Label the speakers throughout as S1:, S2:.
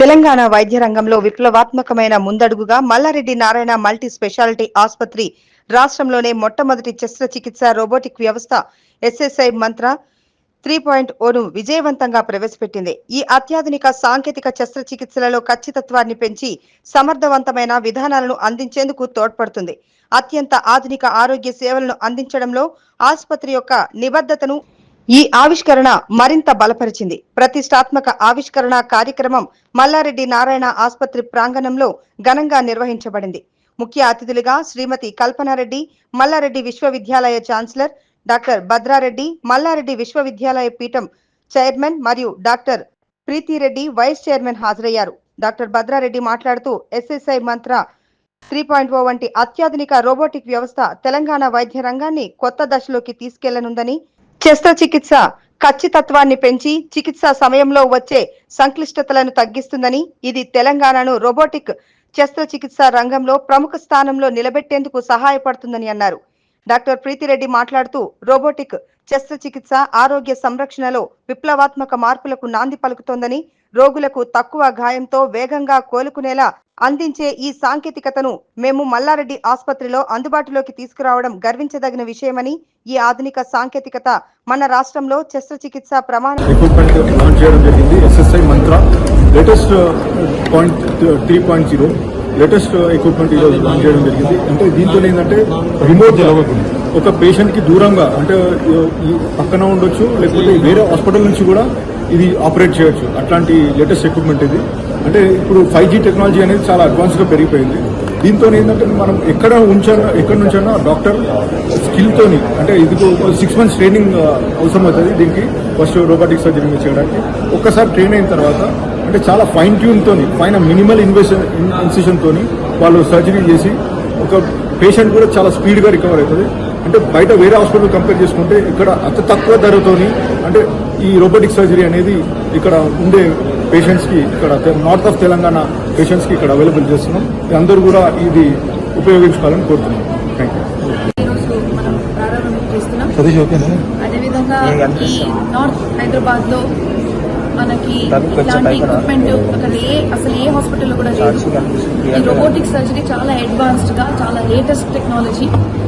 S1: తెలంగాణ వైద్య రంగంలో విప్లవాత్మకమైన ముందడుగుగా మల్లారెడ్డి నారాయణ మల్టీ స్పెషాలిటీ ఆసుపత్రి రాష్ట్రంలోనే మొట్టమొదటి శస్త్రచికిత్స రోబోటిక్ వ్యవస్థ ఎస్ఎస్ఐ మంత్ర 3.0ను విజయవంతంగా ప్రవేశపెట్టింది. ఈ అత్యాధునిక సాంకేతిక శస్త్రచికిత్సలలో ఖచ్చితత్వాన్ని పెంచి సమర్థవంతమైన విధానాలను అందించేందుకు తోడ్పడుతుంది. అత్యంత ఆధునిక ఆరోగ్య సేవలను అందించడంలో ఆసుపత్రి యొక్క నిబద్ధతను ఈ ఆవిష్కరణ మరింత బలపరిచింది. ప్రతిష్టాత్మక ఆవిష్కరణ కార్యక్రమం మల్లారెడ్డి నారాయణ ఆసుపత్రి ప్రాంగణంలో ఘనంగా నిర్వహించబడింది. ముఖ్య అతిథులుగా శ్రీమతి కల్పనారెడ్డి, మల్లారెడ్డి విశ్వవిద్యాలయ ఛాన్సలర్ డాక్టర్ భద్రారెడ్డి, మల్లారెడ్డి విశ్వవిద్యాలయ పీఠం చైర్మన్ మరియు డాక్టర్ ప్రీతిరెడ్డి వైస్ చైర్మన్ హాజరయ్యారు. డాక్టర్ భద్రారెడ్డి మాట్లాడుతూ ఎస్ఎస్ఐ మంత్ర 3.0 వంటి అత్యాధునిక రోబోటిక్ వ్యవస్థ తెలంగాణ వైద్య రంగాన్ని కొత్త దశలోకి తీసుకెళ్లనుందని, శస్త్రచికిత్స ఖచ్చితత్వాన్ని పెంచి చికిత్సా సమయంలో వచ్చే సంక్లిష్టతలను తగ్గిస్తుందని, ఇది తెలంగాణను రోబోటిక్ శస్త్రచికిత్స రంగంలో ప్రముఖ స్థానంలో నిలబెట్టేందుకు సహాయపడుతుందని అన్నారు. డాక్టర్ ప్రీతిరెడ్డి మాట్లాడుతూ రోబోటిక్ శస్త్రచికిత్స ఆరోగ్య సంరక్షణలో విప్లవాత్మక మార్పులకు నాంది పలుకుతోందని, రోగులకు తక్కువ గాయంతో వేగంగా కోలుకునేలా అందించే ఈ సాంకేతికతను మేము మల్లారెడ్డి ఆసుపత్రిలో అందుబాటులోకి తీసుకురావడం గర్వించదగిన విషయమని, ఈ ఆధునిక సాంకేతికత మన రాష్ట్రంలో శస్త్రచికిత్స ప్రమాణం
S2: లాంచ్ చేయడం జరిగింది. ఎస్ఎస్ఐ మంత్ర లేటెస్ట్ 3.0 లేటెస్ట్ ఎక్విప్మెంట్ ఈరోజు లాంచ్ చేయడం జరిగింది. అంటే దీంతో ఏంటంటే రిమోట్ ఒక పేషెంట్ కి దూరంగా, అంటే ఈ పక్కన ఉండొచ్చు, లేకపోతే వేరే హాస్పిటల్ నుంచి కూడా ఇది ఆపరేట్ చేయొచ్చు. అట్లాంటి లేటెస్ట్ ఎక్విప్మెంట్ ఇది. అంటే ఇప్పుడు 5G టెక్నాలజీ అనేది చాలా అడ్వాన్స్ గా పెరిగిపోయింది. దీంతో ఏంటంటే మనం ఎక్కడి నుంచైనా డాక్టర్ స్కిల్ తోని, అంటే ఇది 6 months ట్రైనింగ్ అవసరం అవుతుంది దీనికి, ఫస్ట్ రోబోటిక్ సర్జరీ చేయడానికి. ఒక్కసారి ట్రైన్ అయిన తర్వాత అంటే చాలా ఫైన్ ట్యూన్ తోని, పైన మినిమల్ ఇన్సిషన్ తోని వాళ్ళు సర్జరీ చేసి ఒక పేషెంట్ కూడా చాలా స్పీడ్ గా రికవర్ అవుతుంది. అంటే బయట వేరే హాస్పిటల్ కంపేర్ చేసుకుంటే ఇక్కడ అతి తక్కువ ధరతోని అంటే ఈ రోబోటిక్ సర్జరీ అనేది ఇక్కడ ఉండే పేషెంట్స్ కి, ఇక్కడ నార్త్ ఆఫ్ తెలంగాణ పేషెంట్స్ కి ఇక్కడ అవైలబుల్ చేస్తున్నాం. అందరూ కూడా ఇది ఉపయోగించుకోవాలని కోరుతున్నాం. Thank you.
S3: అదేవిధంగా ఈ నార్త్ హైదరాబాద్ లో మనకి ఇలాంటి ఎక్విప్మెంట్ అసలు ఏ హాస్పిటల్లో కూడా లేదు. ఈ రోబోటిక్ సర్జరీ చాలా అడ్వాన్స్డ్ గా, చాలా లేటెస్ట్ టెక్నాలజీ.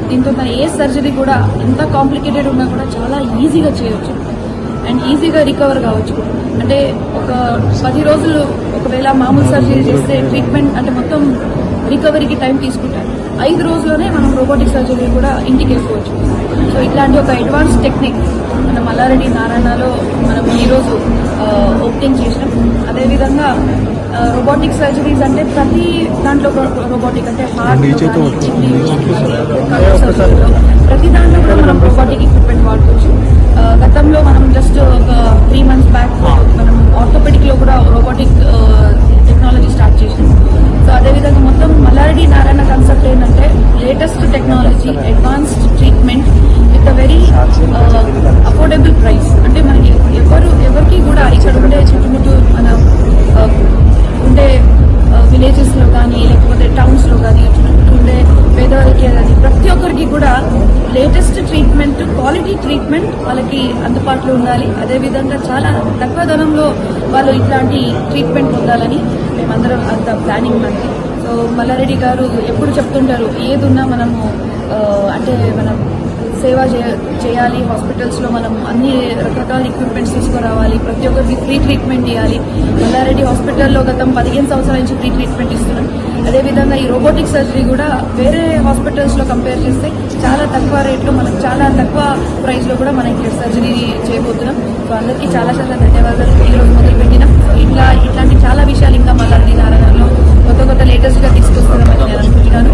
S3: దీంతో ఏ సర్జరీ కూడా ఎంత కాంప్లికేటెడ్ ఉన్నా కూడా చాలా ఈజీగా చేయొచ్చు అండ్ ఈజీగా రికవర్ కావచ్చు. అంటే ఒక 10 రోజులు ఒకవేళ మామూలు సర్జరీ చేస్తే ట్రీట్మెంట్ అంటే మొత్తం రికవరీకి టైం తీసుకుంటారు. 5 రోజుల్లోనే మనం రోబోటిక్ సర్జరీ కూడా ఇంటికి వెళ్ళిపోవచ్చు. సో ఇట్లాంటి ఒక అడ్వాన్స్ టెక్నిక్ మన మల్లారెడ్డి నారాయణలో మనం ఈరోజు ఓపెనింగ్ చేసినాం. అదేవిధంగా రోబోటిక్ సర్జరీస్ అంటే ప్రతి దాంట్లో రోబోటిక్, అంటే హార్ట్, ప్రతి దాంట్లో కూడా మనం రోబోటిక్ ఎక్విప్మెంట్ వాడుకోవచ్చు. గతంలో మనం జస్ట్ ఒక 3 months బ్యాక్ మనం ఆర్థోపెడిక్ లో కూడా రోబోటిక్ టెక్నాలజీ స్టార్ట్ చేసినాం. సో అదేవిధంగా మొత్తం మల్లారెడ్డి నారాయణ కాన్సెప్ట్ ఏంటంటే latest technology, advanced treatment with a very affordable price. అంటే మనకి ఎవరికి కూడా ఇక్కడ ఉండే చుట్టుముట్టు మన ఉండే విలేజెస్ లో కానీ లేకపోతే టౌన్స్ లో కానీ చుట్టూ ఉండే పేదవారికి కానీ ప్రతి ఒక్కరికి కూడా లేటెస్ట్ ట్రీట్మెంట్, క్వాలిటీ ట్రీట్మెంట్ వాళ్ళకి అందుబాటులో ఉండాలి. అదేవిధంగా చాలా తక్కువ ధనంలో వాళ్ళు ఇట్లాంటి ట్రీట్మెంట్ పొందాలని మేమందరం అంత ప్లానింగ్ మనకి. సో మల్లారెడ్డి గారు ఎప్పుడు చెప్తుంటారు, ఏదున్నా మనము అంటే మనం సేవ చేయాలి. హాస్పిటల్స్ లో మనం అన్ని రకరకాల ఎక్విప్మెంట్స్ తీసుకురావాలి, ప్రతి ఒక్కరికి ఫ్రీ ట్రీట్మెంట్ ఇవ్వాలి. మల్లారెడ్డి హాస్పిటల్లో గతం 15 సంవత్సరాల నుంచి ఫ్రీ ట్రీట్మెంట్ ఇస్తున్నాం. అదేవిధంగా ఈ రోబోటిక్ సర్జరీ కూడా వేరే హాస్పిటల్స్ లో కంపేర్ చేస్తే చాలా తక్కువ రేట్లో, మనకు చాలా తక్కువ ప్రైస్ లో కూడా మనకి సర్జరీ చేయబోతున్నాం. సో అందరికీ చాలా చాలా ధన్యవాదాలు. ఈరోజు మొదలుపెట్టినాం. ఇట్లాంటి చాలా విషయాలు ఇంకా మల్లారెడ్డి నారాయణలో కొత్త లేటెస్ట్ గా తీసుకొస్తున్నామని నేను అనుకుంటున్నాను.